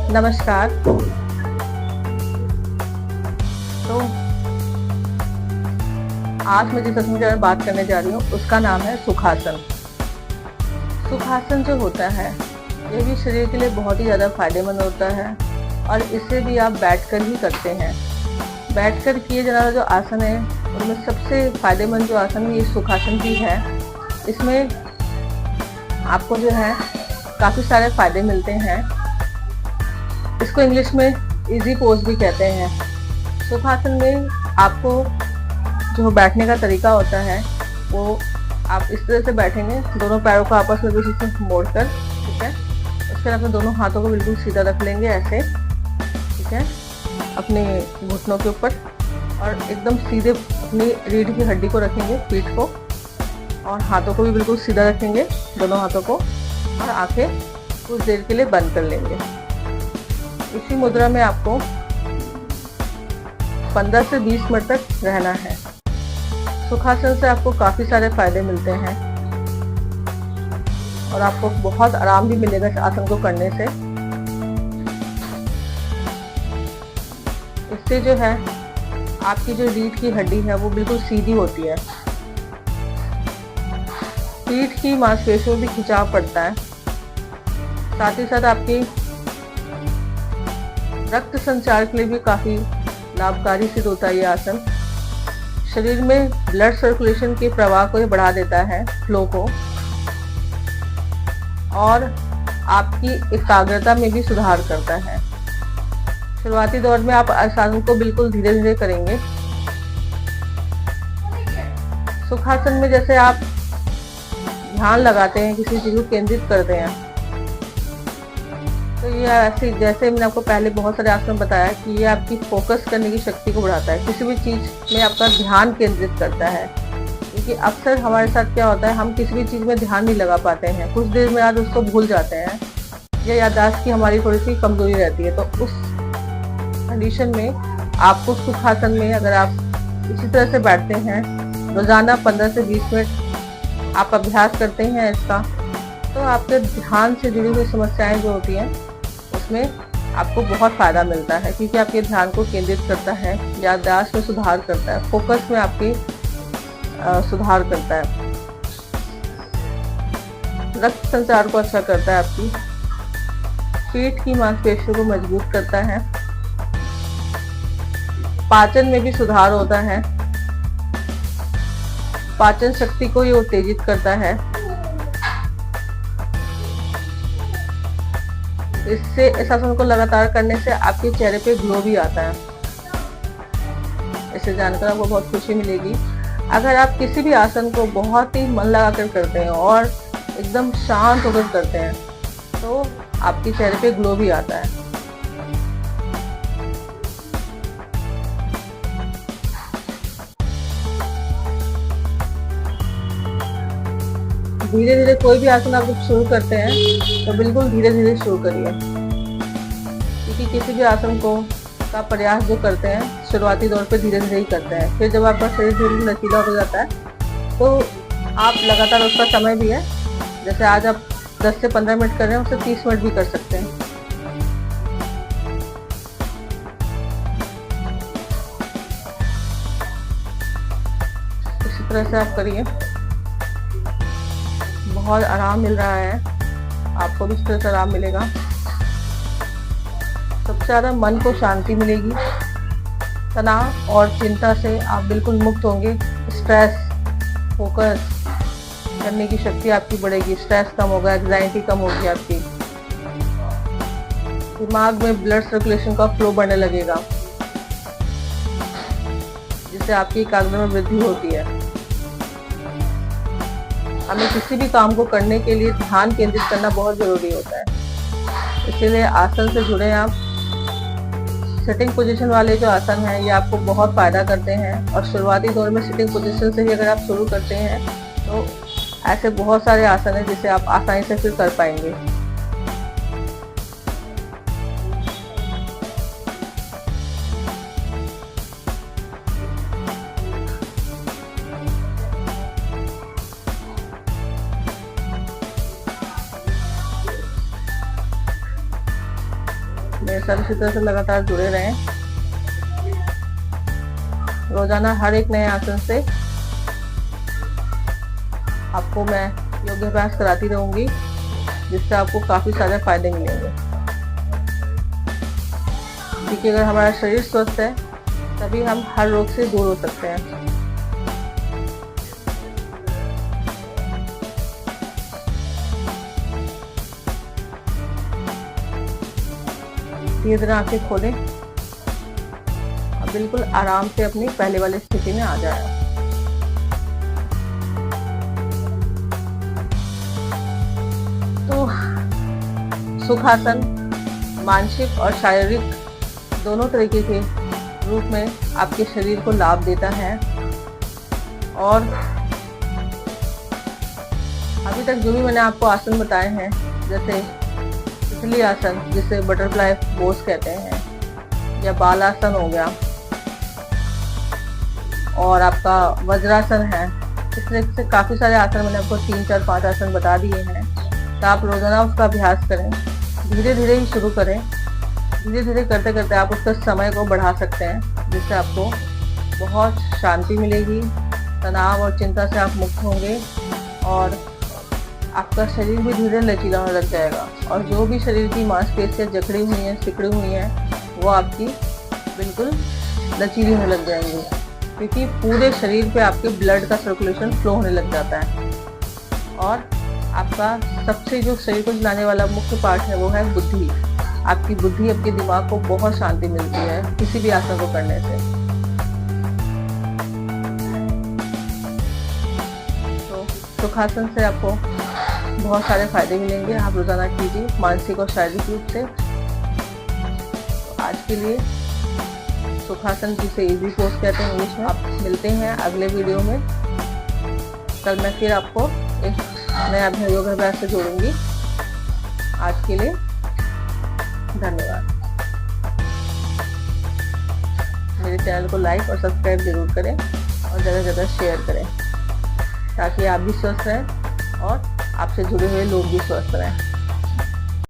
नमस्कार। तो आज मैं जिस आसन के बारे में बात करने जा रही हूँ उसका नाम है सुखासन। सुखासन जो होता है ये भी शरीर के लिए बहुत ही ज़्यादा फायदेमंद होता है और इसे भी आप बैठकर ही करते हैं। बैठकर किए जाने वाला जो आसन है उनमें सबसे फायदेमंद जो आसन ये सुखासन भी है। इसमें आपको जो है काफ़ी सारे फायदे मिलते हैं। इसको इंग्लिश में इजी पोज भी कहते हैं। सुखासन में आपको जो बैठने का तरीका होता है वो आप इस तरह से बैठेंगे, दोनों पैरों को आपस में किसी से मोड़कर, ठीक है। उसके बाद अपने दोनों हाथों को बिल्कुल सीधा रख लेंगे ऐसे, ठीक है, अपने घुटनों के ऊपर, और एकदम सीधे अपनी रीढ़ की हड्डी को रखेंगे, पीठ को, और हाथों को भी बिल्कुल सीधा रखेंगे, दोनों हाथों को, और आंखें कुछ देर के लिए बंद कर लेंगे। इसी मुद्रा में आपको 15 से 20 मिनट तक रहना है। सुखासन से आपको काफ़ी सारे फायदे मिलते हैं और आपको बहुत आराम भी मिलेगा इस आसन को करने से। इससे जो है आपकी जो रीढ़ की हड्डी है वो बिल्कुल सीधी होती है। पीठ की मांसपेशियों में भी खिंचाव पड़ता है। साथ ही साथ आपकी रक्त संचार के लिए भी काफ़ी लाभकारी सिद्ध होता है ये आसन। शरीर में ब्लड सर्कुलेशन के प्रवाह को ये बढ़ा देता है, फ्लो को, और आपकी एकाग्रता में भी सुधार करता है। शुरुआती दौर में आप आसन को बिल्कुल धीरे धीरे करेंगे। सुखासन में जैसे आप ध्यान लगाते हैं, किसी चीज़ को केंद्रित करते हैं, तो ये ऐसे जैसे मैंने आपको पहले बहुत सारे आसन बताया कि ये आपकी फोकस करने की शक्ति को बढ़ाता है, किसी भी चीज़ में आपका ध्यान केंद्रित करता है। क्योंकि अक्सर हमारे साथ क्या होता है, हम किसी भी चीज़ में ध्यान नहीं लगा पाते हैं, कुछ देर में आज उसको भूल जाते हैं, या याददाश्त की हमारी थोड़ी सी कमजोरी रहती है। तो उस कंडीशन में आपको सुखासन में अगर आप इसी तरह से बैठते हैं, रोज़ाना 15 से 20 मिनट आप अभ्यास करते हैं इसका, तो आपके ध्यान से जुड़ी हुई समस्याएं जो होती हैं उसमें आपको बहुत फ़ायदा मिलता है, क्योंकि आपके ध्यान को केंद्रित करता है, याददाश्त में सुधार करता है, फोकस में आपकी सुधार करता है, रक्त संचार को अच्छा करता है, आपकी पीठ की मांसपेशियों को मजबूत करता है, पाचन में भी सुधार होता है, पाचन शक्ति को ये उत्तेजित करता है। इससे इस आसन को लगातार करने से आपके चेहरे पे ग्लो भी आता है। इसे जानकर आपको बहुत खुशी मिलेगी। अगर आप किसी भी आसन को बहुत ही मन लगाकर करते हैं और एकदम शांत होकर करते हैं तो आपके चेहरे पे ग्लो भी आता है। धीरे धीरे कोई भी आसन आप जब शुरू करते हैं तो बिल्कुल धीरे धीरे शुरू करिए, क्योंकि किसी भी आसन को का प्रयास जो करते हैं शुरुआती दौर पे धीरे धीरे ही करते हैं। फिर जब आपका शरीर धीरे लचीला हो जाता है तो आप लगातार, उसका समय भी है, जैसे आज आप 10 से 15 मिनट कर रहे हैं उससे 30 मिनट भी कर सकते हैं। इसी तरह से आप करिए, बहुत आराम मिल रहा है आपको भी, इस तरह से आराम मिलेगा। सबसे ज़्यादा मन को शांति मिलेगी, तनाव और चिंता से आप बिल्कुल मुक्त होंगे। स्ट्रेस, फोकस करने की शक्ति आपकी बढ़ेगी, स्ट्रेस कम होगा, एंजाइटी कम होगी, आपकी दिमाग में ब्लड सर्कुलेशन का फ्लो बढ़ने लगेगा, जिससे आपकी एकाग्रता में वृद्धि होती है। हमें किसी भी काम को करने के लिए ध्यान केंद्रित करना बहुत ज़रूरी होता है। इसीलिए आसन से जुड़े आप। सिटिंग पोजीशन वाले जो आसन हैं ये आपको बहुत फ़ायदा करते हैं, और शुरुआती दौर में सिटिंग पोजीशन से ही अगर आप शुरू करते हैं तो ऐसे बहुत सारे आसन हैं जिसे आप आसानी से फिर कर पाएंगे। मेरे साथ इसी तरह से लगातार जुड़े रहें। रोजाना हर एक नए आसन से आपको मैं योगाभ्यास कराती रहूंगी, जिससे आपको काफी सारे फायदे मिलेंगे। क्योंकि अगर हमारा शरीर स्वस्थ है तभी हम हर रोग से दूर हो सकते हैं। धीरे धीरे आंखें खोलें और बिल्कुल आराम से अपनी पहले वाली स्थिति में आ जाए। तो सुखासन मानसिक और शारीरिक दोनों तरीके के रूप में आपके शरीर को लाभ देता है। और अभी तक जो भी मैंने आपको आसन बताए हैं, जैसे तितली आसन जिसे बटरफ्लाई पोज कहते हैं, या बाल आसन हो गया, और आपका वज्रासन है, इस तरह से काफी सारे आसन मैंने आपको 3, 4, 5 आसन बता दिए हैं। तो आप रोजाना उसका अभ्यास करें, धीरे धीरे ही शुरू करें। धीरे धीरे करते करते आप उसका समय को बढ़ा सकते हैं, जिससे आपको बहुत शांति मिलेगी, तनाव और चिंता से आप मुक्त होंगे और आपका शरीर भी धीरे लचीला होने लग जाएगा। और जो भी शरीर की मांसपेशियां जकड़ी हुई हैं, सिकड़ी हुई हैं, वो आपकी बिल्कुल लचीली होने लग जाएंगी, क्योंकि पूरे शरीर पे आपके ब्लड का सर्कुलेशन फ्लो होने लग जाता है। और आपका सबसे जो शरीर को चलाने वाला मुख्य पार्ट है वो है बुद्धि। आपकी बुद्धि, आपके दिमाग को बहुत शांति मिलती है किसी भी आसन को करने से। तो सुखासन से आपको बहुत सारे फायदे मिलेंगे। आप रोजाना कीजिए, मानसिक और शारीरिक रूप से। तो आज के लिए सुखासन, जिसे इजी पोज कहते हैं इंग्लिश में, आप मिलते हैं अगले वीडियो में। कल मैं फिर आपको एक नया योगाभ्यास से जोड़ूंगी। आज के लिए धन्यवाद। मेरे चैनल को लाइक और सब्सक्राइब जरूर करें और ज़्यादा से ज़्यादा शेयर करें, ताकि आप भी स्वस्थ रहें और आपसे जुड़े हुए लोग भी स्वस्थ रहें।